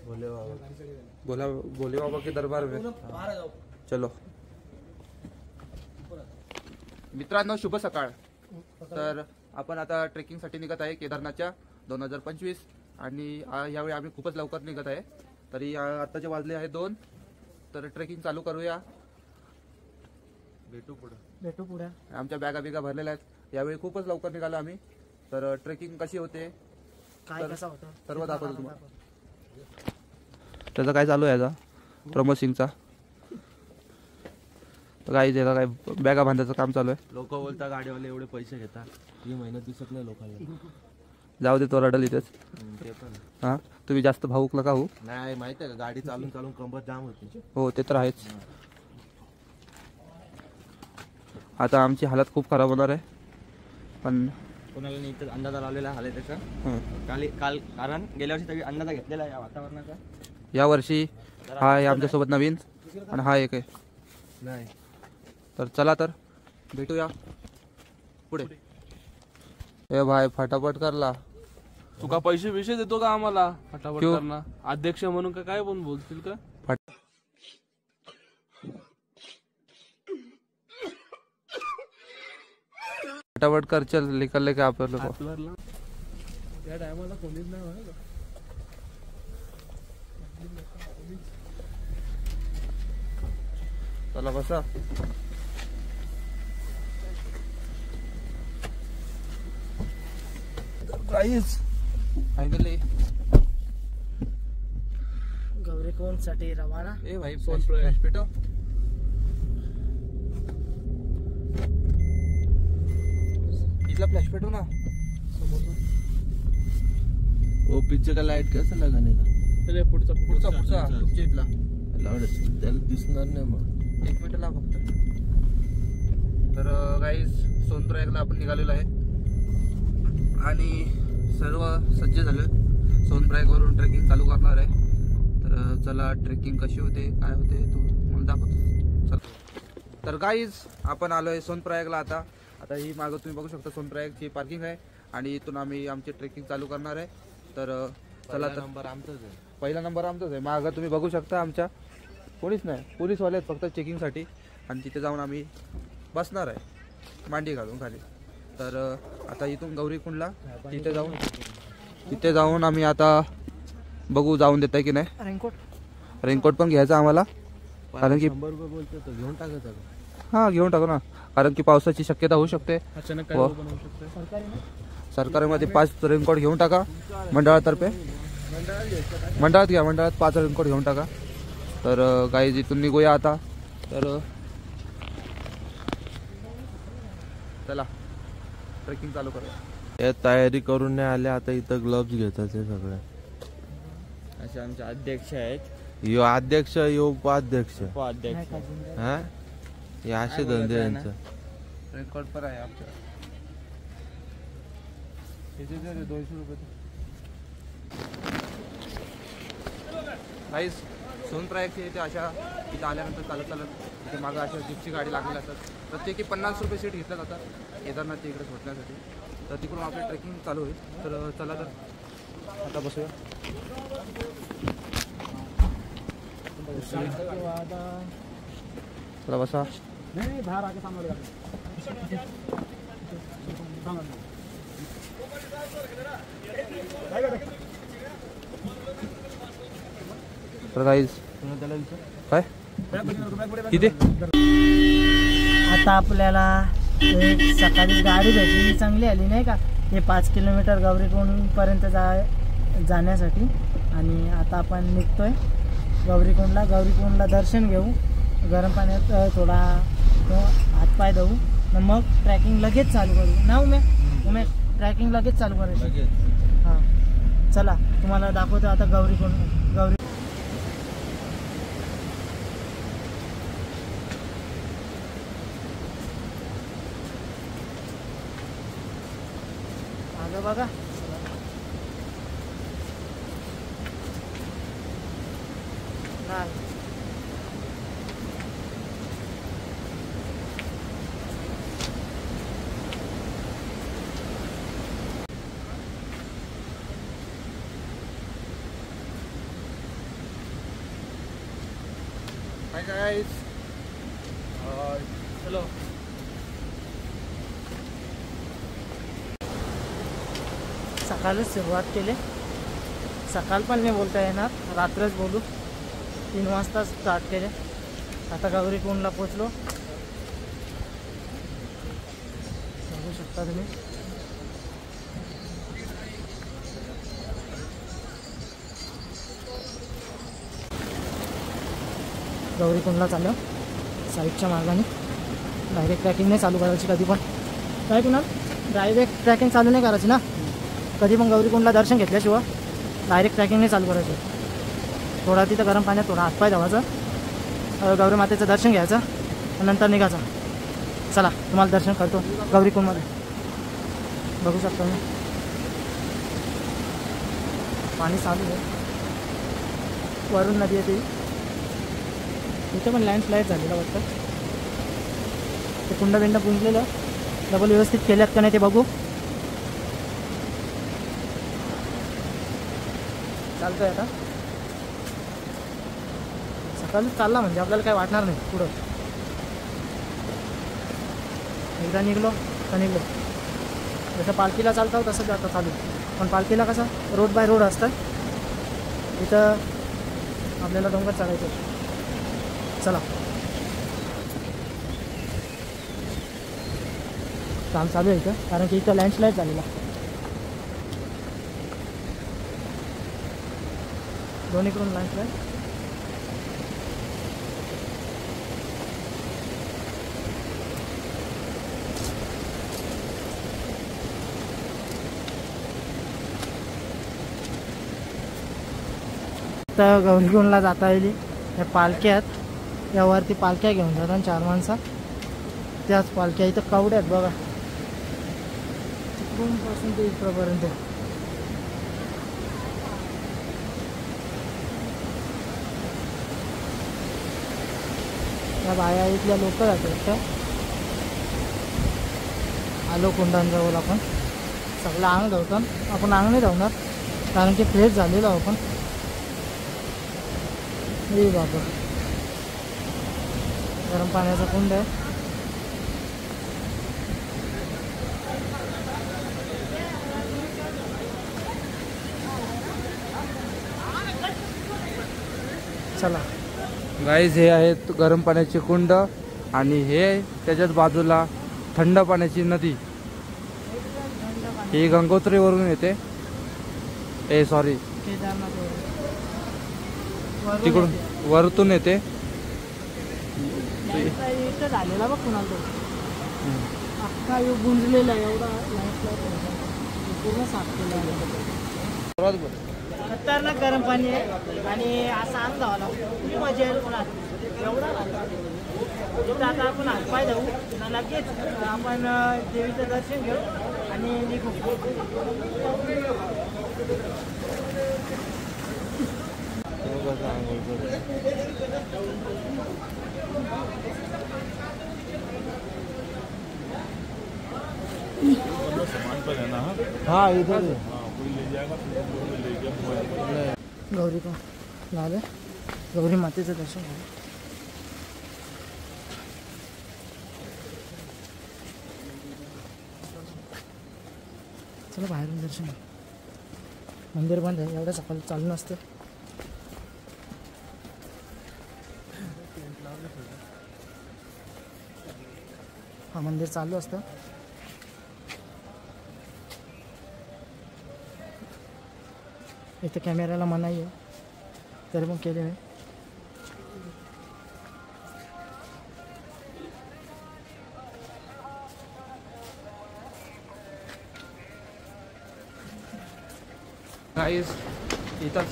भोले बाबा के दरबार में चलो. मित्रांनो शुभ सकाळ. तर आपण आता ट्रेकिंगसाठी निघत आहे केदारनाथच्या 2025 आणि यावेळी आम्ही खूपच लवकर निघत आहे. तरी आताचे वाजले आहे 2. तर ट्रेकिंग चालू करूया. भेटू पुढे. आमच्या बॅगा बिगा भरलेल्या आहेत. यावेळी खूपच लवकर निघालो आम्ही. तर ट्रेकिंग कशी होते सर्व दाखवतो तुम्हाला. त्याचा काय चालू आहे याचा प्रमोद सिंगचा काय त्याला काय बॅगा बांधायचं काम चालू आहे. लोक बोलता गाडीवाले एवढे पैसे घेतात, ही मेहनत दिसत नाही लोकांना. जाऊ दे तो रडल इथेच. ते पण हा तुम्ही जास्त भाऊक नका हो. नाही माहिती आहे का, गाडी चालून चालून कंबर जाम होती. हो ते तर आहेच. आता आमची हालत खूप खराब होणार आहे. पण कोणाला नाही इथं अंदाजा लावलेला आहे त्याचा. काल कारण गेल्या वर्षी तरी अंदाजा घेतलेला आहे या वातावरणाचा. या वर्षी हा आहे आमच्यासोबत नवीन आणि हा एक आहे. नाही तर चला तर भेटूया पुढे. ए भाई फटाफट करला. तू का पैसे विषय देतो का आम्हाला फटाफट करणार? अध्यक्ष म्हणून का काय पण बोलतील का? फटाफट कर चल निकलले का आपण लोक. या टायमाला कोणीच नाही. चला बसा. गाईस फायनली गौरीकुंड साठी रवाना. ए भाई फ्लॅश पेटव. इथला फ्लॅश पेटव ना वो पीछे का लाइट कैसा लगाने का? चले पुढचा तुमच्या इथला लावड त्याला दिसणार नाही मग. 1 मिनिट ला फक्त. तर गाईज सोनप्रयागला आपण निघालेलो आहे आणि सर्व सज्ज झालं. सोनप्रयागवरून ट्रेकिंग चालू करणार आहे. तर चला ट्रेकिंग कशी होते काय होते तो मला दाखवतो. चला तर गाईज आपण आलो आहे सोनप्रयागला. आता ही मागं तुम्ही बघू शकता सोनप्रयागची पार्किंग आहे आणि इथून आम्ही आमची ट्रेकिंग चालू करणार आहे. तर चला तर नंबर आमचाच आहे. पहिला नंबर आमचाच आहे. मागं तुम्ही बघू शकता आमच्या कोणीच नाही, पोलीसवाले आहेत फक्त चेकिंगसाठी. आणि तिथे जाऊन आम्ही बसणार आहे मांडी घालून खाली. तर आता इथून गौरीकुंडला तिथे जाऊन आम्ही आता बघू जाऊन देत आहे की नाही. रेनकोट पण घ्यायचा आम्हाला कारण की 100 रुपये बोलतो तर घेऊन टाकायचं. हां घेऊन टाकू ना कारण की पावसाची शक्यता होऊ शकते. अचानक काय बनवू शकते. सरकारमध्ये 5 रेनकोट घेऊन टाका मंडळातर्फे. मंडळात घ्या. मंडळात 5 रेनकोट घेऊन टाका. तर गाईज इथून निघूया आता. तर चला ट्रेकिंग चालू करूया. या तयारी करून नाही आले आता इथं ग्लव्स घेतात हे सगळे. असे आमचे अध्यक्ष आहेत. यो अध्यक्ष यो उपाध्यक्ष उपाध्यक्ष हा हे असे धंदे यांचं. रेनकोट पण आहे आमच्या. 200 रुपये. गाईज सोनप्रयागचे इथे अशा इथं आल्यानंतर चालत इथे मागं अशा जीपची गाडी लागलेली असतात. प्रत्येकी 50 रुपये सीट घेतल्या जातात केदारनाथच्या इकडे पोहोचण्यासाठी. तर तिकडून आपली ट्रेकिंग चालू होईल. तर चला तर आता बसूया. चला बसा. तर गाईज काय किती आता आपल्याला एक सकाळी गाडी भेटली चांगली आली नाही का. हे 5 किलोमीटर गौरीकुंड पर्यंत जाण्यासाठी. आणि आता आपण निघतोय गौरीकुंडला दर्शन घेऊ. गरम पाण्यात थोडा हातपाय धुवू. मग ट्रॅकिंग लगेच चालू करू ना. उमेश ट्रॅकिंग लगेच चालू करायची. हां चला तुम्हाला दाखवतो आता गौरी बघा. हाय गाइस, चलो सकाळच सुरुवात केली. सकाळ पण नाही बोलता येणार, रात्रच बोलू. 3 वाजता स्टार्ट केले. आता गौरीकुंडला पोचलो. बघू शकता तुम्ही. गौरीकुंडला चाललो साईडच्या मार्गाने. डायरेक्ट ट्रॅकिंग नाही चालू करायची कधी पण. काय कुणाल, डायरेक्ट ट्रॅकिंग चालू नाही करायची ना कधी पण. गौरीकुंडला दर्शन घेतल्याशिवाय डायरेक्ट ट्रॅकिंग नाही चालू करायचं. थोडा तिथं गरम पाण्यात थोडा हातपाय धुवायचा, गौरी मातेचं दर्शन घ्यायचं आणि नंतर निघायचं. चला तुम्हाला दर्शन करतो गौरीकुंडमध्ये. बघू शकता मी पाणी चालू आहे. वरून नदी येते. इथं पण लँडस्लाईड झालेलं वाटतं. ते कुंडबिंड पुंजलेलं डबल व्यवस्थित केल्यात का नाही ते बघू. चालतंय आता. सकाळीच चालला म्हणजे आपल्याला काय वाटणार नाही पुढं. एकदा निघलो तर निघलो. जसं पालखीला चालतो तसंच आता चालू. पण पालखीला कसं रोड बाय रोड असतं, इथं आपल्याला डोंगर चढायचं. चला काम चालू आहे इथं, कारण की इथं लँडस्लाईड झालेला. दोन्हीकडून लँडस्लाईड. तर गौरीकुंडला जाता येईल. या पालख्या आहेत, यावरती पालख्या घेऊन जातात 4 माणसं. त्याच पालख्या इथं कवड्या आहेत बघा, तिकडूनपासून ते इकडपर्यंत. त्या बाया इथल्या लोक जातात. आलो कुंडांजवळ आपण. सगळं अंग धावतो. आपण अंग नाही धावणार कारण की फ्रेश झालेलो आपण. हे बाबा गरम पाण्याचा कुंड आहे. चला गाईज, हे आहेत गरम पाण्याचे कुंड आणि हे त्याच्याच बाजूला थंड पाण्याची नदी. ही गंगोत्रीवरून येते. सॉरी, केदारनाथ तिकडून वरतून येते. इथं झालेला बघ कुणाला तो अख्खा योग गुंजलेला एवढा पूर्ण साफ केला आहे. खतरनाक गरम पाणी आहे आणि असा अंग धावाला खूप मजा येईल. कोणाला एवढा इथं आता आपण हातपाय धावू, लगेच आपण देवीचं दर्शन घेऊ आणि निघू. हाँ इधर गौरी को झालं. गौरी मातेचं दर्शन झालं. चला बाहेरून दर्शन घेऊ. मंदिर बंद आहे, एवढं सकाळी चालू नसतं. हा मंदिर चालू असतं. इथं कॅमेऱ्याला मनाई आहे तरी पण केले नाही. गाईज, इथंच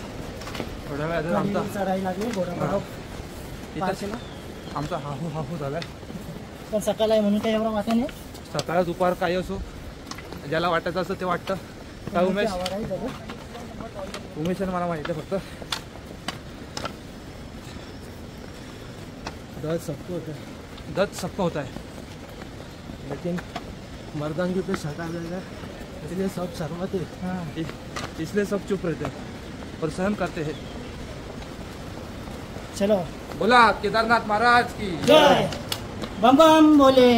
थोड्या वेळात आमचा चढाई लागली घोडा इथंच आमचा हाफू झालाय. पण सकाळ आहे म्हणून काही एवढा वाटा नाही. सकाळ दुपार काही असो, ज्याला वाटायचं असं ते वाटतं. काय उमेश? उमेश मला माहिती आहे फक्त. दर्द सबको होता है लेकिन मर्दांगी पे शक आ जाएगा, इसलिए सब शर्माते हैं. इसलिए सब चुप रहते हैं और सहन करते हैं. चलो बोला केदारनाथ महाराज की जय. बम बम बोले.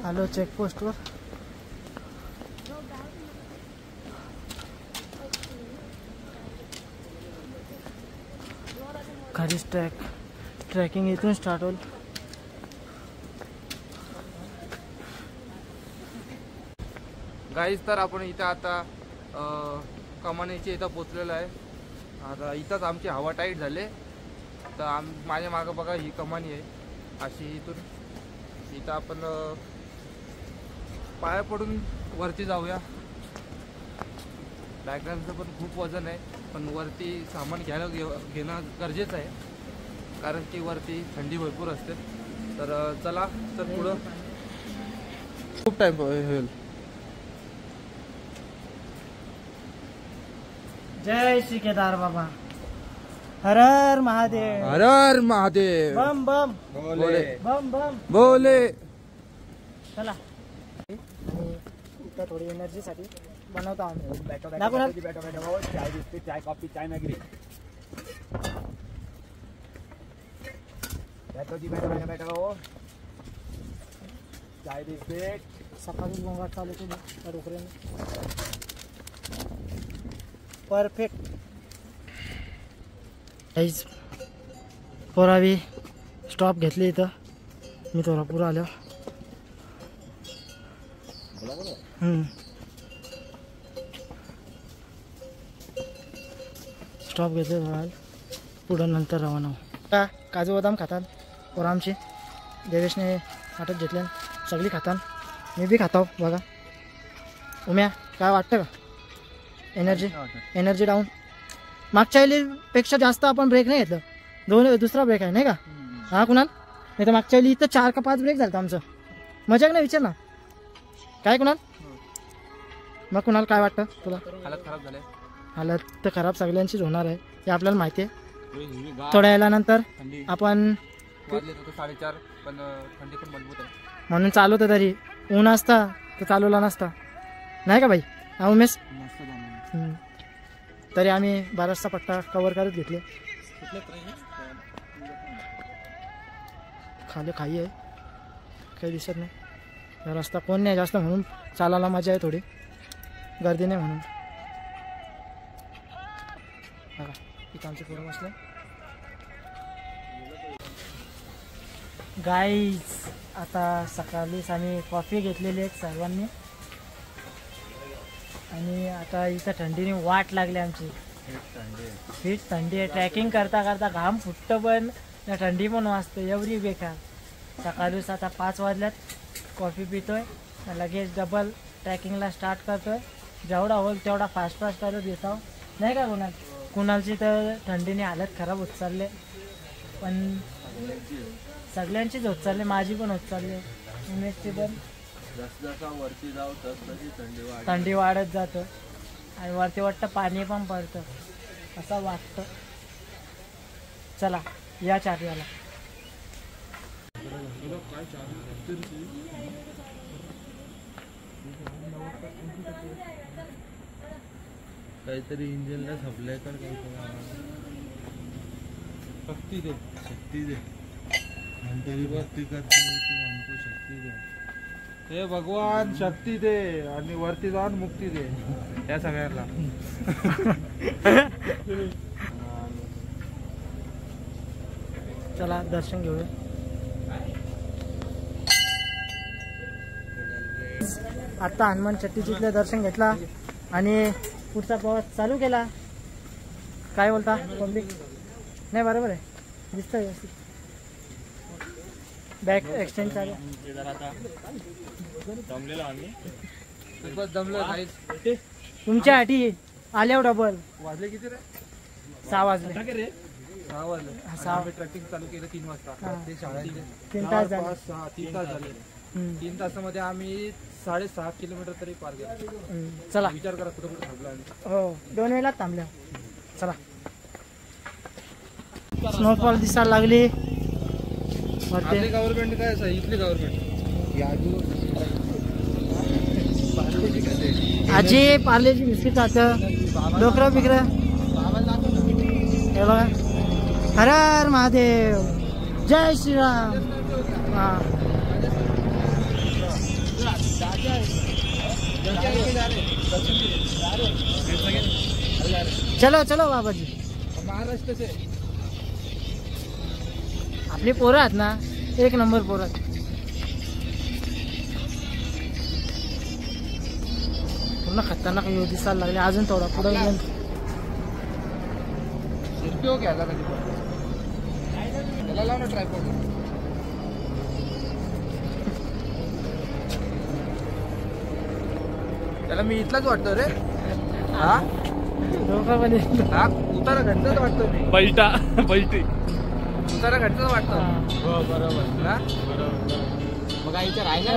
आलो चेकपोस्टवर. खालीच ट्रॅकिंग इथून स्टार्ट होईल. गाईज तर आपण इथं आता कमानीच्या इथं पोचलेलो आहे. आता इथंच आमची हवा टाईट झाले. तर माझ्या मागं बघा ही कमानी आहे अशी. इथं आपण पाया पडून वरती जाऊया. बॅकग्राऊंडचं पण खूप वजन आहे, पण वरती सामान घेणं गरजेचं आहे, कारण की वरती थंडी भरपूर असते. तर चला तर पुढं खूप टाईम होईल. जय श्री केदार बाबा. हर हर महादेव. हर हर महादेव. बम बम बोले बम बम बोले. चला. आणि इथं थोडी एनर्जीसाठी बनवतो आम्ही. दाखवू ना. चाय बिस्किट, चाय कॉफी, चाय मॅगरी. चाय बिस्किट. सकाळी गोंगाट चालू केली डोकऱ्याने. परफेक्ट. काहीच पोरावी स्टॉप घेतली इथं. मी थोडा पुरा आलो. स्टॉप घेतले थोडा. पुढं नंतर रवाना हो. काजू बदाम खातात पोरं आमची. देवेशने हातात घेतले, सगळी खातात. मी बी खातो बघा. उम्या काय वाटतं का? Energy down. मागच्या वेळेपेक्षा जास्त आपण ब्रेक नाही घेतलं. दुसरा ब्रेक आहे नाही का? हा कुणाल? नाही तर मागच्या वेळी इथं 4 का 5 ब्रेक झालं आमचं. मजाक नाही विचार ना काय कुणाल? मग कुणाल काय वाटतं तुला? हालत खराब झाले. हालत तर खराब सगळ्यांचीच होणार आहे हे आपल्याला माहिती आहे. थोड्या वेळानंतर आपण 4:30, पण थंडी पण मजबूत आहे म्हणून चालवतो. तरी ऊन असता तर चालवला नसता नाही का भाई? हा उमेश. तरी आम्ही बराचसा पट्टा कव्हर करत घेतले. खाली खाई आहे, काही दिसत नाही. रस्ता कोण नाही जास्त म्हणून चालायला मजा आहे. थोडी गर्दी नाही म्हणून. बघा इथं आमचे पोरं बसले. गाईज आता सकाळीच आम्ही कॉफी घेतलेली आहे सर्वांनी. आणि आता इथं थंडीने वाट लागली आमची. हीट थंडी आहे. ट्रॅकिंग करता करता घाम फुटतं, पण थंडी पण वाजते एवढी बेकार. सकाळीच आता 5 वाजल्यात. कॉफी पितोय, लगेच डबल ट्रॅकिंगला स्टार्ट करतोय. जेवढा होईल तेवढा फास्ट करत येतो नाही का? कुणालची तर थंडीने हालत खराब होत चालले, पण सगळ्यांचीच होत चालले. माझी पण होत चालली, उमेशची पण. वरती जाऊ थंडी वाढत जातं आणि वरती वाटतं पाणी पण पडतं असं वाटतं. चला या चार्याला. काहीतरी इंजिनला झपलंय तर शक्ती दे तरी वरती करते म्हणतो शक्ती दे. हे भगवान शक्ती दे आणि वरती जाऊन मुक्ती दे या सगळ्यांना. चला दर्शन घेऊया. आता हनुमान चट्टीचीतलं दर्शन घेतला आणि पुढचा प्रवास चालू केला. काय बोलता पब्लिक? नाही बरोबर आहे, दिसतंय व्यवस्थित. बॅक एक्सचेंज चालू. तुमच्या आठी आल्या डबल. वाजले किती रे? 6 वाजले. 6 वाजले. 6 ट्रॅकिंग चालू केलं 3 वाजता. ते शाळेत 3 तास झाले. 3 तास झाले. 3 तासामध्ये आम्ही 6.5 किलोमीटर तरी पार केलं. चला विचार करा कुठं कुठं थांबलो आम्ही. हो 2 वेळा थांबल्या. चला. स्नोफॉल दिसायला लागली. आपली गव्हर्नमेंट काय इथली गव्हर्नमेंट आजी पार्लेची बिस्किट खातं डोकरं बिकरं हे बघा. हर हर महादेव, जय श्रीराम. हा चलो चलो बाबाजी. महाराष्ट्र से आपली पोरं आहेत ना, एक नंबर पोरं आहेत. पूर्ण खतरनाक व्ह्यू दिसायला लागले. अजून थोडा पुढे गेलं शिरपी घ्यायला कधी त्याला लाव ना ट्रायपॉड. त्याला मी इथलाच वाटतो रे. हा डोकं पण हा उतारा घडचाच वाटतो मी. पलटा पलटी. उतारा घडचाच वाटतो हो बरोबर. ना मग आईच्या राहिला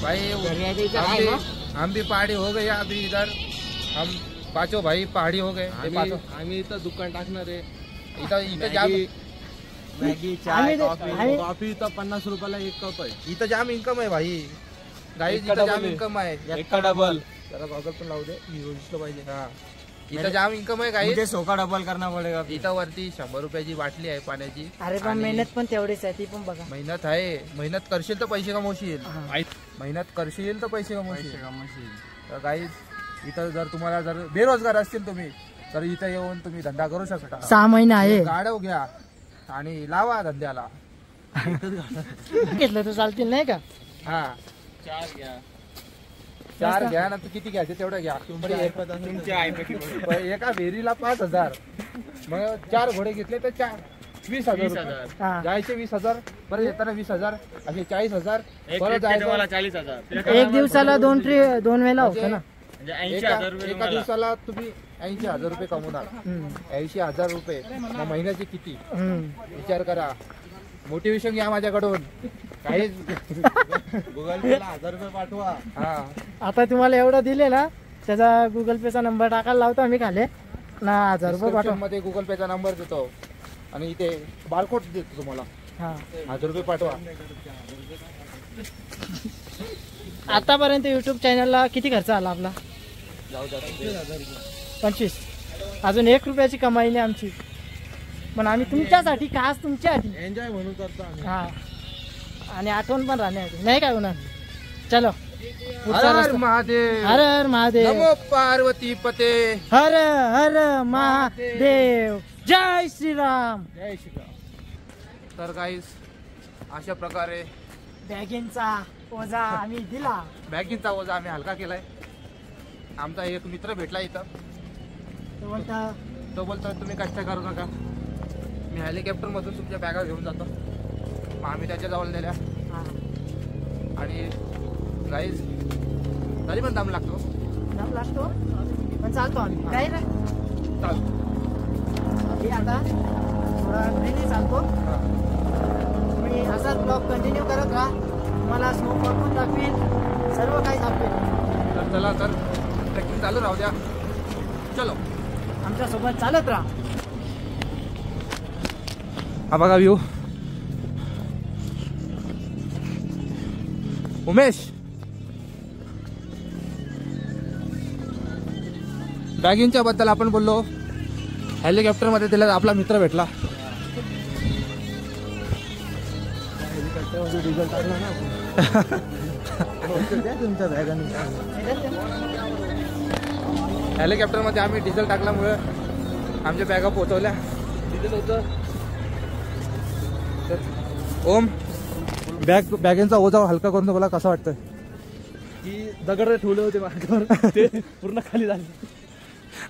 भाई. घरी यायचं विचार आहे ना? हम भी पहाड़ी हो गए अभी इधर. हम पांचों भाई पहाड़ी हो गए. आम्ही इथं दुकान टाकणार आहे. इथं जाम मॅगी आम्ही- चाय कॉफी. आम्ही- कॉफी इथं 50 रुपयाला 1 कप आहे. इथं जाम इन्कम आहे भाई. गाईज एका इथं जाम डबल आहे. इन्कम आहे. एका डबल. जरा गॉगल पण लावू दे. मी दिसलं पाहिजे. हा इथं जाम इन्कम आहे गाईज. मुझे सोका डबल करना पडेगा. इथं वरती 100 रुपयाची बाटली आहे पाण्याची. अरे पण आणि मेहनत पण तेवढीच आहे, ती पण बघा. मेहनत आहे. मेहनत करशील तर पैसे कमवशील. हा. मेहनत करशील तर पैसे कमवशील. पैसे तर गाईज इथं जर तुम्हाला जर बेरोजगार असतील तुम्ही तर इथं येऊन तुम्ही धंदा करू शकता. 6 महिने आहे गाडव घ्या आणि लावा धंद्याला. घेतलं तर चालतील नाही का. हा चार घ्या. 4 घ्या ना. किती घ्यायचे तेवढं घ्या. तुमच्या आईपैकी एका फेरीला 5,000. मग 4 घोडे घेतले तर 20,000 रुपये. हा. जायचे 20,000 परत येताना 20,000 असे 40,000 एक परत ट्रिप जायचं. तुम्हाला 40,000. एक दिवसाला 2 वेळेला होतं ना. म्हणजे 80,000 रुपये एका तुम्हाला. दिवसाला तुम्ही 80,000 रुपये कमवणार. 80,000 रुपये मग महिन्याचे किती विचार करा. मोटिवेशन घ्या माझ्याकडून. काहीच गुगल पेला 1000 रुपये पाठवा. हा आता तुम्हाला एवढं दिले ना, त्याचा गुगल पेचा नंबर टाकायला लावतो आम्ही खाली ना. 1000 रुपये पाठवा. मध्ये गुगल पेचा नंबर देतो आणि इथे बारकोड देतो तुम्हाला. हा 1000 रुपये पाठवा. आतापर्यंत युट्यूब चॅनलला किती खर्च आला आपला. 25. अजून 1 रुपयाची कमाई नाही आमची, पण आम्ही तुमच्यासाठी, खास तुमच्यासाठी. एन्जॉय म्हणून करतो आम्ही. हा आणि आठवण पण राहण्यासाठी नाही काय होणार. चलो पुढचा हर हर रस्ता. महादेव. हर हर महादेव. नमो पार्वती पते. हर हर महादेव. जय श्रीराम. जय श्रीराम. तर गाईस अशा प्रकारे बॅगेंचा ओझा आम्ही दिला. बॅगींचा ओझा आम्ही हलका केलाय. आमचा एक मित्र भेटला इथं. तो म्हणता तो बोलतो तुम्ही कष्ट करू नका, मी हेलिकॉप्टर मधून तुमच्या बॅगा घेऊन जातो. मग आम्ही त्याच्या जवळ नेल्या हा, आणि गाईज तरी पण दम लागतो. दम लागतो पण चालतो आम्ही. काय रे चालतो. मी आता थोडा ट्रेनने चालतो. तुम्ही असाच ब्लॉग कंटिन्यू करत राहा. तुम्हाला स्नोफॉल पण दाखवेल, सर्व काही दाखवेल. तर चला तर ट्रेकिंग चालू राहू द्या. चलो आमच्यासोबत चालत राहा. हा बघा व्ह्यू. उमेश बॅगिंगच्या बद्दल आपण बोललो. हेलिकॉप्टर मध्ये त्याला आपला मित्र भेटला. डिझेल टाकला ना तुमच्या बॅगाने. हेलिकॉप्टर मध्ये आम्ही डिझेल टाकल्यामुळे आमच्या बॅगा पोहोचवल्या. डिझेल होतं. ओम बॅगेंचा ओझा हलका करून तुम्हाला कसं वाटतं? की दगड ठेवले होते मार्गावर ते पूर्ण खाली झाले.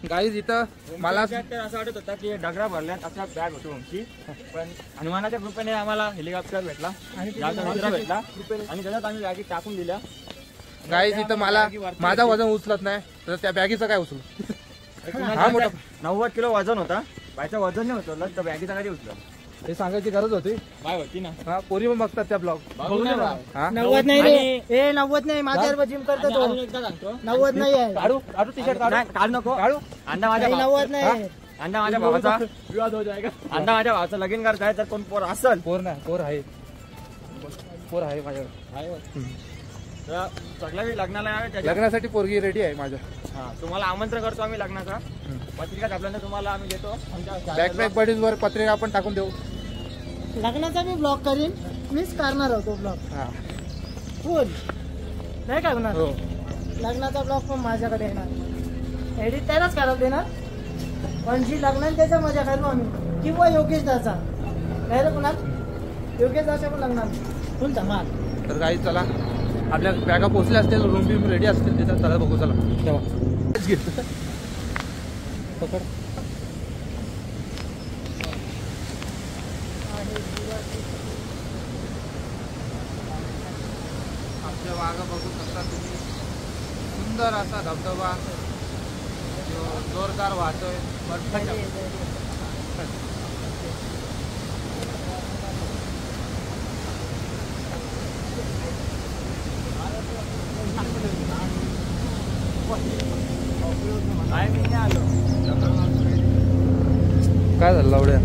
गाईज इथं मला असं वाटत होता की डगरा भरल्यात असा बॅग होतो आमची, पण हनुमानाच्या कृपेने आम्हाला हेलिकॉप्टर भेटला आणि मित्र भेटला आणि त्याच्यात आम्ही बॅगी टाकून दिल्या. गाईज इथं मला माझा वजन उचलत नाही तर त्या बॅगीचं काय उचलू? हा मोठा 90 किलो वजन होता. बायचं वजन नाही उचललं तर बॅगीचा कधी उचललं. हे सांगायची गरज होती. बाय होती ना. हा पोरी पण बघतात त्या ब्लॉग. हा 90 नाही रे. ए 90 नाही. माझ्यावर जिम करतो तो. अजून एकदा सांगतो. 90 नाही आहे. काढू काढू टी शर्ट काढू नाही, काढू नको. काढू. अंडा माझ्या काही 90 नाही. अंडा माझ्या भावाचा विवाद हो जाएगा. अंडा माझ्या भावाचं लगीन करताय तर कोण पोर असल पोर नाही पोर आहे. पोर आहे माझ्याकडे. तर सगळ्या लग्नाला यावे त्याच्या लग्नासाठी पोरगी रेडी आहे माझ्या. हा तुम्हाला आमंत्रण करतो आम्ही लग्नाचा. पत्रिका छापल्यानंतर तुम्हाला आम्ही देतो आमच्या बॅकपॅक बडीज वर पत्रिका आपण टाकून देऊ. लग्नाचा मी ब्लॉग करीन, मीच करणार होतो ब्लॉग. हा फुल नाही करणार. हो लग्नाचा ब्लॉग पण माझ्याकडे येणार, एडिट त्यालाच करायला देणार. पण जी लग्नात त्याचा मजा करू आम्ही, किंवा योगेश दाचा काय रे कुणाल, योगेश दाचा पण लग्नात फुल धमाल. तर काही चला आपल्या बॅगा पोहोचल्या असतील, रूम बिम रेडी असतील त्याच्यात. चला बघू चला तेव्हा पकड. आमच्या बागा बघू शकता तुम्ही. सुंदर असा धबधबा जो जोरदार वाहतोय. काय झालं लावड्या.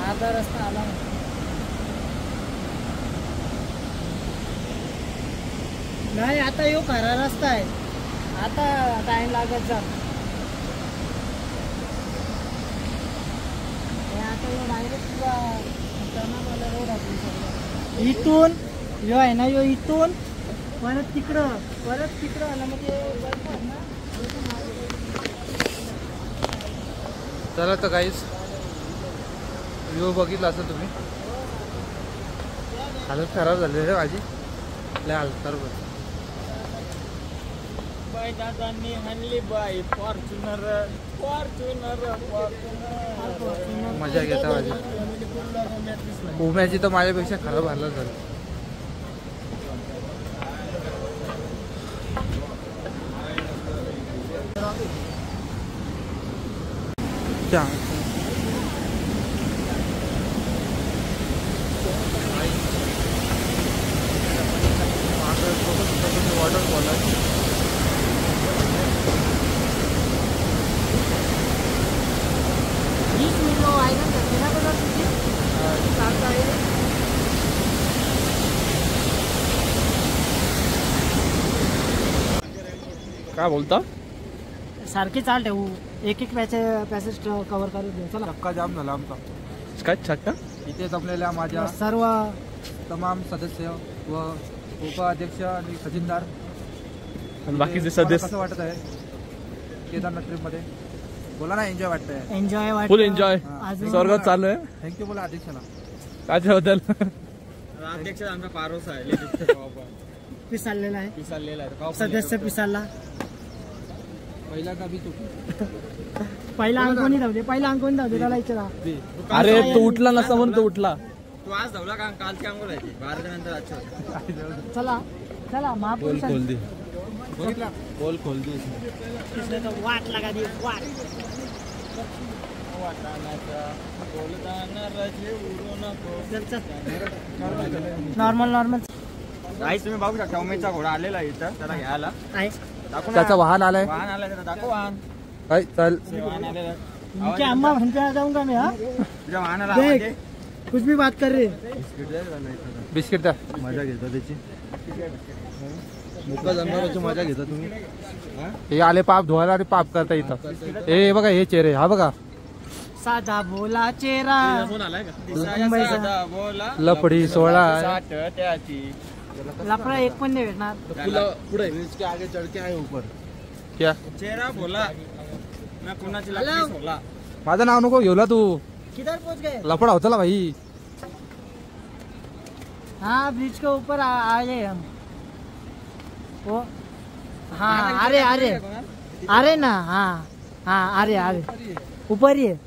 अर्धा रस्ता आला नाही, आता यो खरा रस्ता आहे. आता टाइम लागत जा. इथून यो आहे ना, यो इथून परत तिकडं आलं म्हणजे. चला तर काहीच व्ह्यू बघितला असं तुम्ही. हालत खराब झाली रे माझी, लय हालत खराब. बाय दादांनी हनली बाय फॉर्च्युनर. मजा घेता माझी. उम्याची तर माझ्यापेक्षा खराब हालत झाली. वॉटरफॉल आहे. काय बोलता? सारखी चाल ठेवू, एक पॅसेज कव्हर करू दे. चला धक्का जाम झाला आमचा. काय छक्का? इथे जमलेल्या माझ्या सर्व तमाम सदस्य व उपाध्यक्ष आणि खजिनदार आणि बाकीचे तुम्हाला सदस्य. कसं वाटत आहे केदारनाथ ट्रिप मध्ये? बोला ना. एन्जॉय वाटतंय? एन्जॉय फुल एन्जॉय. अजून स्वर्गात चालू आहे. थँक्यू बोला अध्यक्षाला. त्याच्याबद्दल अध्यक्ष आमचा पारोस आहे. पिसाळलेला आहे, पिसाळलेला आहे. सदस्य पिसाळला. पहिला का बी चुकला. पहिला अंकोनी धावले, त्याला इच्छा. अरे तो उठला नसता म्हणून तो उठला. तू आज धावला का? कालची अंघोळ आहे 12 नंतर आजच्या. चला महापुरुष बघितला बोल खोल दे. वाट लगा दी वाट. नॉर्मल गाईस तुम्ही बघू शकता उमेदचा घोडा आलेला आहे इथं त्याला घ्यायला. आहे. दाखव त्याचा वाहन आलाय. वाहन आलाय त्याला दाखव वाहन. हाय, चल. वाहन आलेलं. इनके अम्मा म्हणते जाऊंगा मैं. हाँ तुझ्या वाहनाला देख, आवाज दे. कुछ भी बात कर रहे. बिस्किट द्या. मजा घेता त्याची. मुका जनावरांची मजा घेता तुम्ही. हे आले पाप धुवायला आणि पाप करता इथं. हे बघा हे चेहरे. हा बघा साधा भोला चेहरा. मुंबईचा साधा बोला लफडी सोळा आहे. साठ त्याची. लफडा एक पण नाही भेटणार. पुढे इसके आगे चढ़ के आए ऊपर. क्या चेहरा बोला ना कुणाची लागली बोला. माझं नाव नको घेऊला तू. किधर पहुंच गए? लफडा होता भाई. हाँ ब्रिज के ऊपर आए हम. वो हाँ अरे ना. हाँ अरे ऊपर ही है.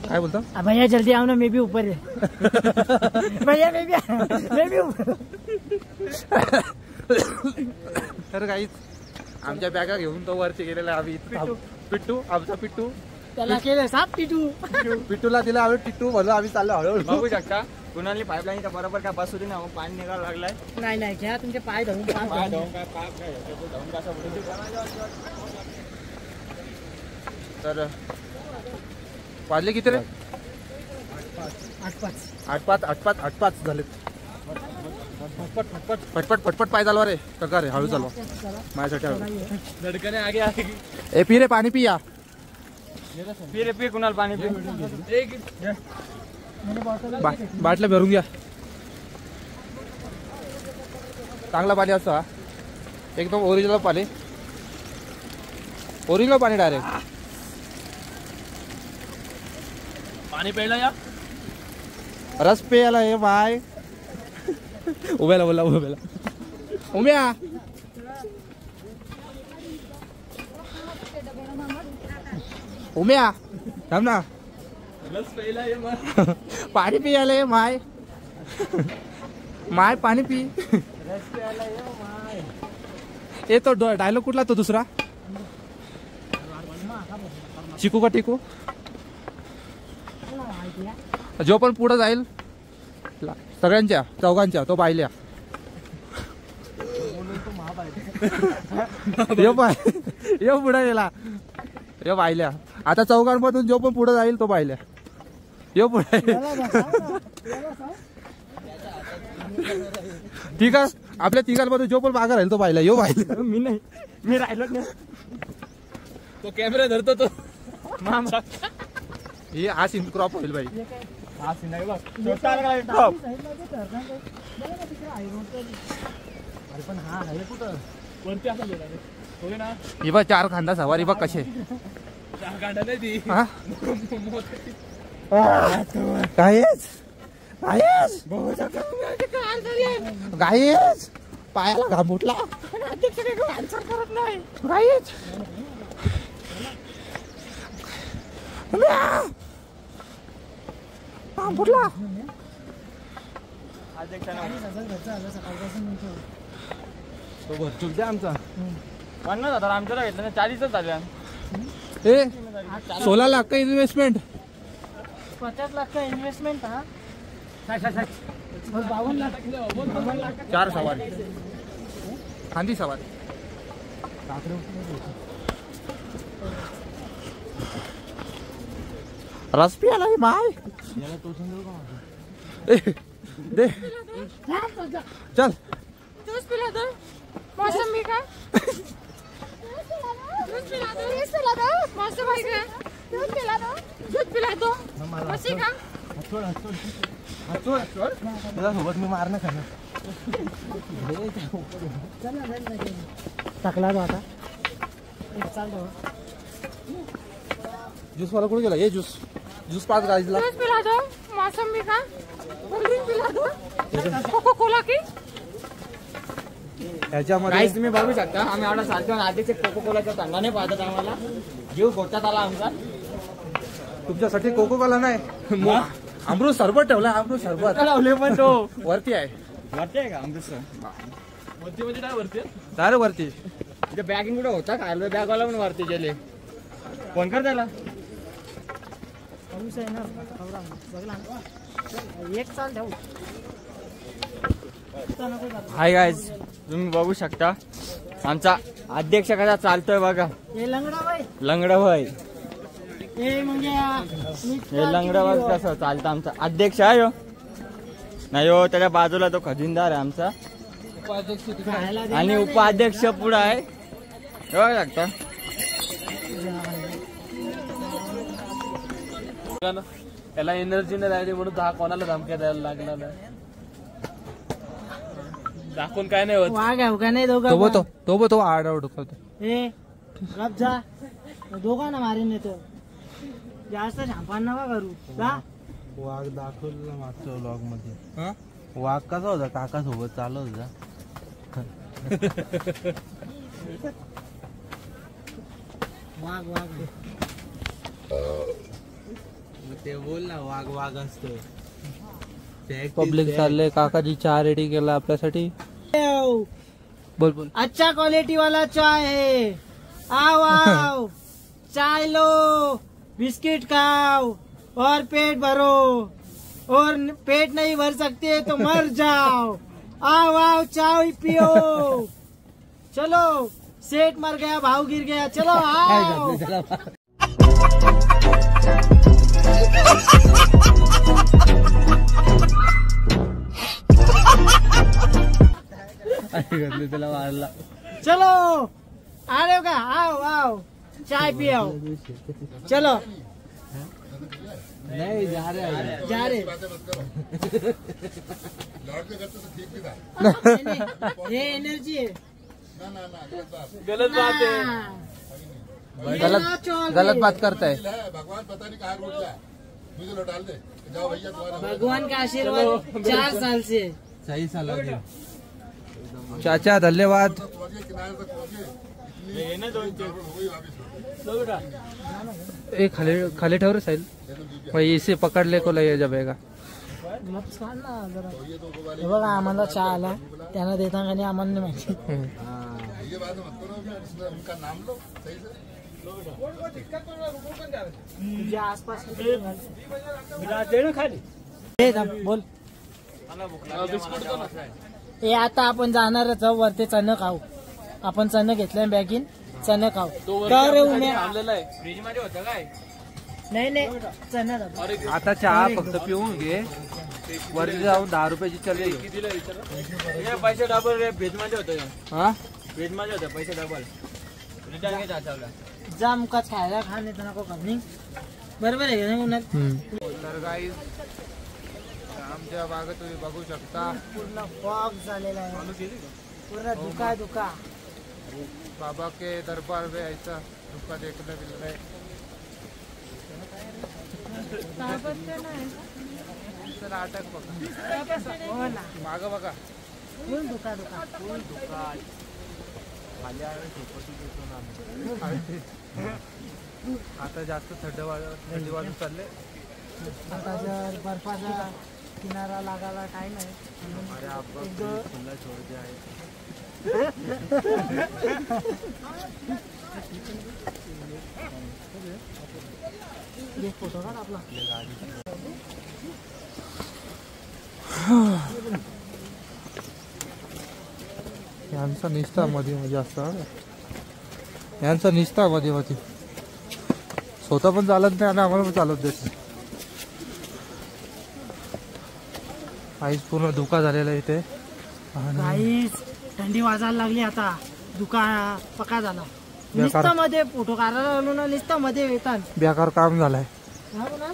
काय बोलता? भैया जल्दी आओ ना, मैं भी ऊपर है. भैया मैं भी ऊपर. तर काहीच आमच्या बॅगा घेऊन तो वरती गेलेला. आम्ही पिट्टू आमचा पिट्टू त्याला केलं साप टिटू. पिट्टूला दिला आम्ही टिट्टू म्हणून आम्ही चाललो हळूहळू. बघू शकता कुणाली पाईपलाईन बरोबर काय बस होती ना मग पाणी निघायला लागलाय. नाही नाही घ्या तुमचे पाय धरून पाय धुवून काय पाप काय धुवून काय असं बोलतो. तर वाजले किती रे? 8-5 झाले. फटफट पाय चालवा रे काका रे, हळू चालवा माझ्यासाठी हळू. धडकने आगे आगे. ए पी रे पाणी पी या. पी रे पी कुणाल पाणी पी. बाटल्या भरून घ्या. चांगला पाणी असं हा एकदम ओरिजिनल पाणी डायरेक्ट. पाणी प्यायला या. रस पेयाला हे बाय. उभ्याला बोला उभ्या उम्या थांब ना. रस प्यायला ये मग. पाणी पियाला ये माय. माय पाणी पी. ये तो डायलॉग कुठला तो दुसरा? चिकू का टिकू? जो पण पुढे जाईल सगळ्यांच्या चौघांच्या तो पाहिल्या. यो पुढे गेला यो पाहिल्या. आता चौघांमधून जो पण पुढे जाईल तो पाहिल्या. यो पुढे ठीक आहे. आपल्या तिघांमधून जो पण मागे राहील तो पाहिला. यो पाहिला. मी नाही, मी राहिलोच नाही. तो कॅमेरा धरतो तो. हे हा सीन क्रॉप होईल बाई. हा सीन आहे बघ. पण हा आहे कुठं वरती असं ना. ही बघ 4 खांदा सवारी बघ कसे. गायच पायाला घाम फुटला. गायच घाम फुटला. तो भरचूक द्या आमचा. 50,000 आमच्याला घेतलं ना. 40च झाल्या. 16 लाख का इन्व्हेस्टमेंट. 50 लाख का इन्व्हेस्टमेंट हा. 52 लाख 4 सवारी खांदी सवारी. रस पियाला माय. दे चल. जूस पिला दो. मौसमी का जूस पिला दो. मौसमी का दूध पिला दो. मौसमी का सोबत मी मारणं खाणार. टाकला तो आता. चालतो ज्यूस वाला कुठे गेला? ये ज्यूस 5 गाईजला. जूस पिला दो. मौसमी का ड्रिंक पिला दो. कोको कोला की ह्याच्यामध्ये काहीच तुम्ही बघू शकता. आम्ही एवढा सारखं आधीच कोको कोलाच्या थंडाने पाहतात. आम्हाला जीव घोटात आला आमचा. तुमच्यासाठी कोको कोला नाही अमृत सरबत ठेवला. अमृत सरबत लावले पण तो वरती आहे. वरती आहे का आमचं? वरती म्हणजे काय वरती? अरे वरती तिथे बॅगिंग कुठं होता खायला. बॅगवाला पण वरती गेले. फोन कर त्याला. पाऊस आहे ना. एक चाल ठेवू. हाय गाईज, तुम्ही बघू शकता आमचा अध्यक्ष कसा चालतोय बघा. हे लंगडा बाई. लंगडा भाई. हे म्हणजे हे लंगडा भाई कसं चालतं आमचा अध्यक्ष आहे हो. नाही हो, त्याच्या बाजूला तो खजिनदार आहे आमचा. आणि उपाध्यक्ष पुढे आहे. बघू शकता. त्याला एनर्जी नाही राहिली म्हणून कोणाला धमक्या द्यायला लागला नाही. दाखवून काय नाही होत. वाघ आहे का नाही दोघं. तो आरडाओरड ढुकवतो. ए गप जा. दोघांना मारीन येतो. जास्त झांपान नका करू जा. वाघ दाखवलं मागच्या व्लॉग मध्ये. वाघ कसा होता? काका सोबत चालत होता. वाघ ते बोल ना. वाघ असतो. पब्लिक चालले. काकाजी चहा रेडी केला आपल्यासाठी. बोल अच्छा क्वालिटी वाला चाय है. आओ चाय लो, बिस्किट खाओ और पेट भरो. और पेट नहीं भर सकते तो मर जाओ। आओ आओ चाय पियो। चलो सेठ मर गया, भाव गिर गया, चलो आओ। चलो आ रहे हो का? आओ आओ चाय पियो। चलो नहीं जा रहे जा रहे। ये एनर्जी है। गलत बात है। गलत बात करता है। भगवान का आशीर्वाद 4 साल से। सही सलाह दिया चाचा धन्यवाद। एक खाली ठेव रे साहिल, भाई इसे पकडले को लय जाएगा। मग सांग ना जरा। हे बघा आम्हाला चहा आला, त्यांना देता का नाही आम्हाला नाही माहिती। तुझ्या आसपास बोल। हे आता आपण जाणारच आहोत वरती चणक खाऊ। आपण चणक घेतलंय बॅगीन, चणक खाऊ। तर फ्रीज मध्ये होतं काय? नाही नाही चणक। आता चहा फक्त पिऊन घे, वरती जाऊन 10 रुपयाची चले पैसे डबल रे, फ्रीज मध्ये होतं. हा फ्रीज मध्ये होतं, पैसे डबल रिटर्न घे चाचाला. जा मुकाच खायला खा, नाही तर नको कमी. बरोबर आहे का उन्हात? तर गाईज आमच्या बागेत तुम्ही बघू शकता पूर्ण फॉग झालेला आहे, पूर्ण धुका धुका. बाबा के दरबार में ऐसा धुका देखने मिल रहा है. नाटक बघा, हो ना, माग बघा, फुल धुका धुका. आता जास्त थंडी वाजून चालले. आता जर बर्फाचा किनारा लागायला टाइम आहे. एक फोटो काढ आपला. यांचा निस्ता मध्ये म्हणजे असं, यांचा निस्ता मध्ये मध्ये स्वतः पण चालत नाही आणि आम्हाला पण चालत देत नाही. आईच पूर्ण धुका झालेला आहे इथे. काहीच थंडी वाजायला लागली आता, धुका पका झाला. निस्ता मध्ये फोटो काढायला आलो ना, निस्ता मध्ये येतात. बेकार काम झालंय. हो ना,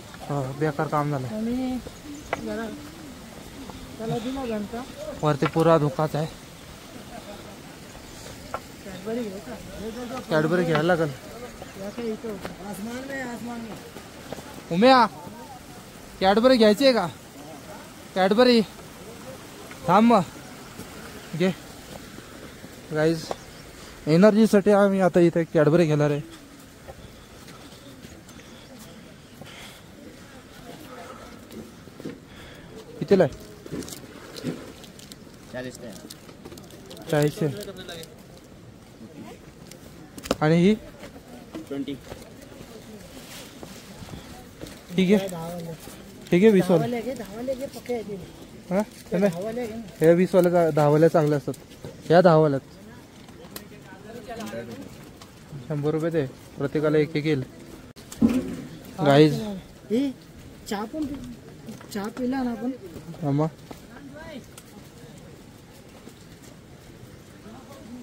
बेकार काम झालंय. आणि जरा त्याला दिला घंटा. वरती पुरा धुकाच आहे. कॅडबरी घ्यायला लागल. आसमान में आसमान में उम्या कॅडबरी घ्यायची आहे का? कॅडबरी थांब घे. गाईज एनर्जीसाठी आम्ही आता इथे कॅडबरी घेणार आहे. कितीला आहे? 40. आणि ही 20. ठीक आहे, ठीक आहे. 20 वाले हा, हे 20 वाले 10 वाले चांगले असतात. या 10 वाल्यात 100 रुपये ते प्रत्येकाला एक येईल. गाईज चहा पण चहा पिला ना आपण. मग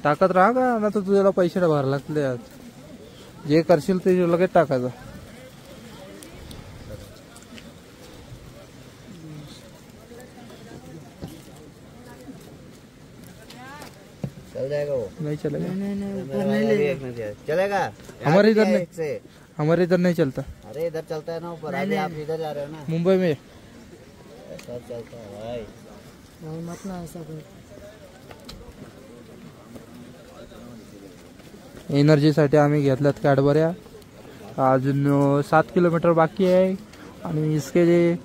टाकत राहा का ना, तर तुझ्याला पैसे भरायला लागले. आज जे करशील ते लगेच टाकायचं. चल जाएगा वो? नहीं चलेगा. नहीं ऊपर नहीं ले. चलेगा? हमारे इधर नहीं. से हमारे इधर नहीं चलता. अरे इधर चलता है ना ऊपर. अभी आप इधर जा रहे हो ना, मुंबई में ऐसा चलता है भाई. नहीं मत ना ऐसा कर. एनर्जीसाठी आम्ही घेतल्यात कॅडबऱ्या. अजून 7 किलोमीटर बाकी है आणि इसके लिए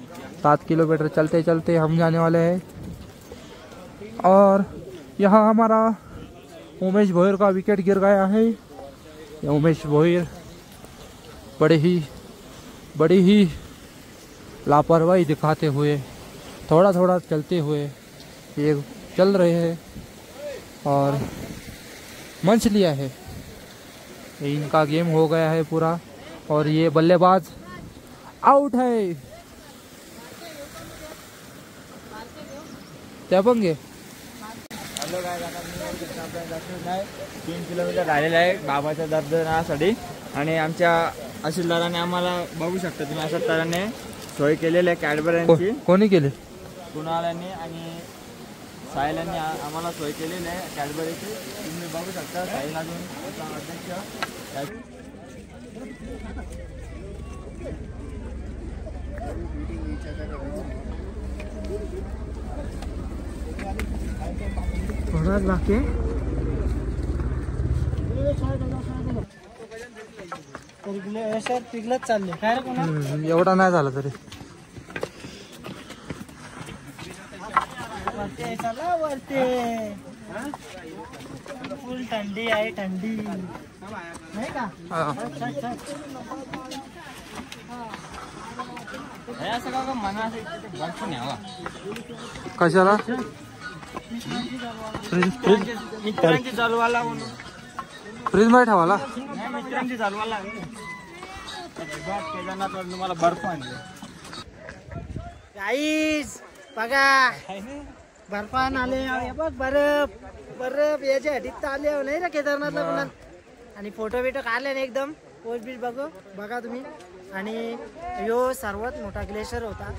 7 किलोमीटर चलते चलते हम जाने वाले हैं. और यहाँ हमारा उमेश भोयर का विकेट गिर गया है. उमेश भोयर बड़े ही लापरवाही दिखाते हुए थोड़ा थोड़ा चलते हुए ये चल रहे हैं और मंच लिया है। इनका गेम हो गया है पूरा और ये बल्लेबाज आउट है। त्या पण घे। हॅलो काय आता मी 3 किलोमीटर राहिलेलं आहे बाबाच्या दर्शनासाठी आणि आमच्या अशिलदाराने आम्हाला बघू शकता तुम्ही अशा तऱ्हेने सोय केलेली आहे कॅडबऱ्यांची। कोणी केले? कुणालांनी आणि साहिलांनी आम्हाला सोय केलेली आहे कॅडबरीची। तुम्ही बघू शकता साहिल अजून अध्यक्ष थोडाच बाकी आहे। पिकलत चालले काय रे कोणा एवढा नाही झाला तरी वरती चला वरती फुल थंडी आहे थंडी नाही का? असं का मना बर्फ न्यावा कशाला? मित्रांची चालवायला फ्रीज मध्ये ठेवाला मित्रांची चालवायला केदारनाथ तुम्हाला बर्फ आणले गाईस बघा बर्फान आले हे बघ बर्फ बर्फ याच्या हटीत आले नाही रे केदारनाथला पुन्हा आणि फोटो बिटो काढले ना एकदम पोस्ट बीच बघू बघा तुम्ही आणि यो सर्वात मोठा ग्लेशियर होता।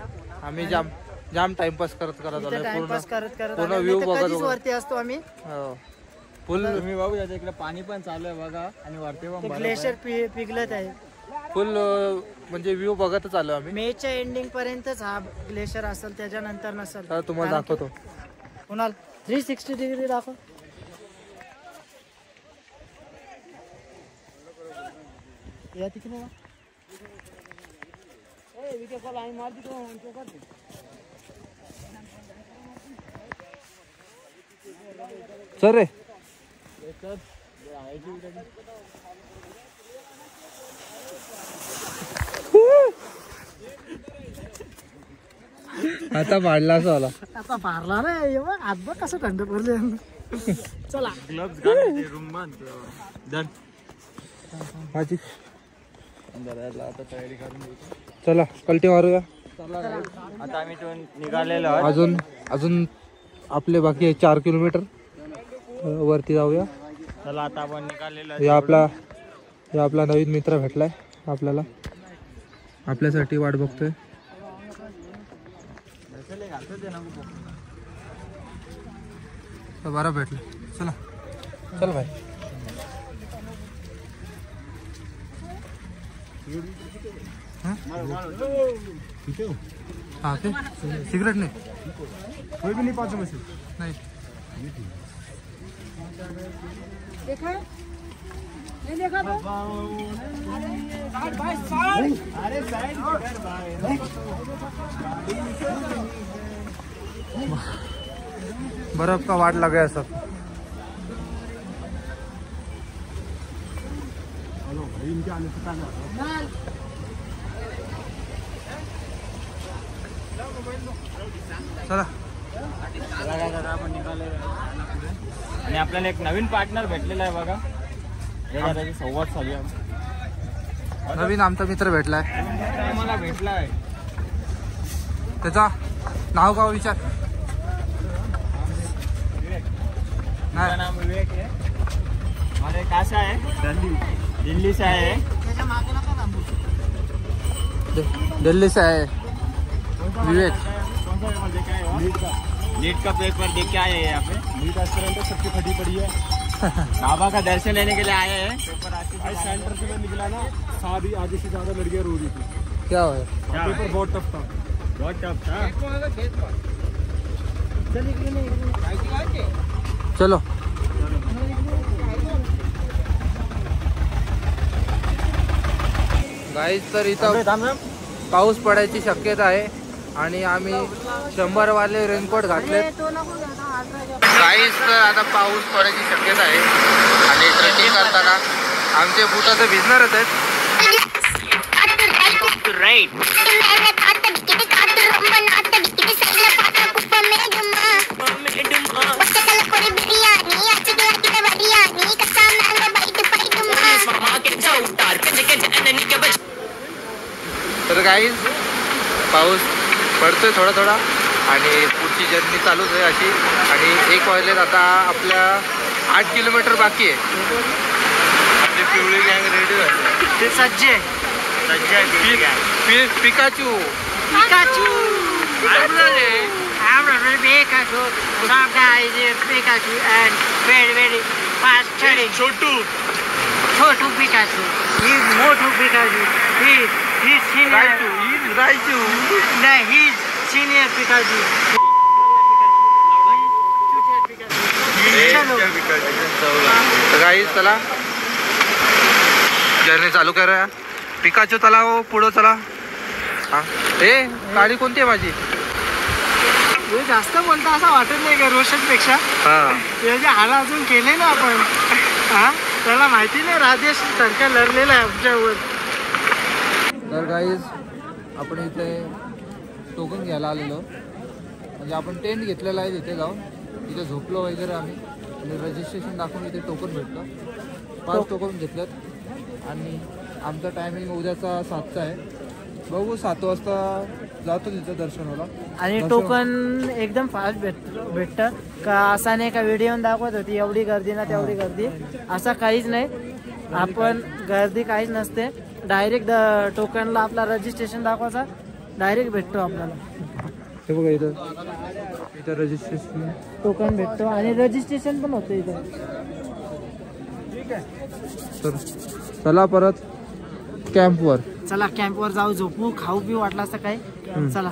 आम्ही जाम जाम टाइमपास करत टाइमपास करत पूर्ण व्ह्यू बघत वरती असतो आम्ही फुल तुम्ही बघू शकता इकडे पाणी पण चालू आहे बघा आणि वरती पण ग्लेशियर पिघलत आहे फुल म्हणजे व्ह्यू बघतच आलो आम्ही। मेच्या एंडिंग पर्यंतच हा ग्लेशियर असेल त्याच्यानंतर नसेल। तर तुम्हाला दाखवतो कुणाल 360 डिग्री दाखव। या तिकडे ए विके कॉल आई मार दी तो कर सर रे आता वाढला असं आला आता मारला रे हात बघ कसं थंड पडले। चला ग्लोव्स घाल रूम बंद डन माझी आता तयारी करून चला पलटी मारूया। आता आम्ही तो निघालेलो आहोत। अजून आपले बाकी आहे 4 किलोमीटर वरती जाऊया। चला आता आपण निघालेलो या आपला नवीन मित्र भेटलाय आपल्याला आपल्यासाठी वाट बघतोय। बरं भेटलं चला चल भाई हाँ के सिगरेट नहीं कोई भी नहीं पास में से नहीं देखा नहीं देखा तो अरे साइड बर्फ का वाट लगा है सब। चला आपण निघालेलो आणि आपल्याला एक नवीन पार्टनर भेटलेला आहे बघा त्याची संवाद चालू आहे। नवीन आमचा मित्र भेटलाय आम्हाला भेटला आहे त्याचा नाव गाव विचार मेरा नाम विवेक है हमारे कहाँ से आए दिल्ली से आए दिल्ली से आए विवेक। कौन सा पेपर देके आए हो? नीट का पेपर देख के आए हैं यहाँ पे। नीट एस्पिरेंट सबकी फटी पड़ी है बाबा का दर्शन लेने के लिए आए हैं। पेपर सेंटर से मैं निकला ना सारी आधी से ज्यादा लड़कियां रो रही थी। क्या हुआ? पेपर बहुत टफ था बहुत टफ था। चलो गाईज तर इथं पाऊस पडायची शक्यता आहे आणि आम्ही 100 वाले रेनकोट घातले। गाईज तर आता पाऊस पडायची शक्यता आहे आणि ट्रेकिंग करताना आमचे बुट तर भिजणारच आहेत। तर गाईज पाऊस पडतोय थोडा थोडा आणि पुढची जर्नी चालूच आहे अशी. आणि 1 वाजलेत आता. आपल्या 8 किलोमीटर बाकी आहे. आपली पिवळी गँग रेडी झाली. ते सज्जे Pikachu Pikachu. I'm really Pikachu. Some guys is Pikachu and very fast turning. Chotu Pikachu. He's Motu Pikachu. He's senior. Raichu. No, he's senior Pikachu. Guys चला जर्नी चालू करूया. पिकाचू चला हो पुढं चला. हा ए गाडी कोणती आहे माझी? हे जास्त बोलता असं वाटत नाही का रोशनपेक्षा. हा त्याचे हाल अजून केले ना आपण. हा त्याला माहिती नाही राजेश सारखा लढलेला आहे आमच्यावर. तर गाईज आपण इथे टोकन घ्यायला आलेलो. म्हणजे आपण टेंट घेतलेला आहे तिथे जाऊन तिथे झोपलो वगैरे आम्ही. आणि रजिस्ट्रेशन दाखवून इथे टोकन भेटतं. 5 टोकन घेतलेत आणि आमचा टायमिंग उद्याचा 7चा आहे. बघू 7 वाजता जातो तिथं दर्शनाला. आणि टोकन एकदम फास्ट भेटतं का. असा नाही का व्हिडिओ दाखवत होती एवढी गर्दी ना तेवढी गर्दी. असं काहीच नाही. आपण गर्दी काहीच नसते. डायरेक्ट टोकनला आपला रजिस्ट्रेशन दाखवायचा डायरेक्ट भेटतो आपल्याला. हे बघा इथं रजिस्ट्रेशन टोकन भेटतो आणि रजिस्ट्रेशन पण होतं इथं. तर चला परत कॅम्पवर. चला कॅम्पवर जाऊ. झोपू खाऊ पिऊ वाटलं असं काही. चला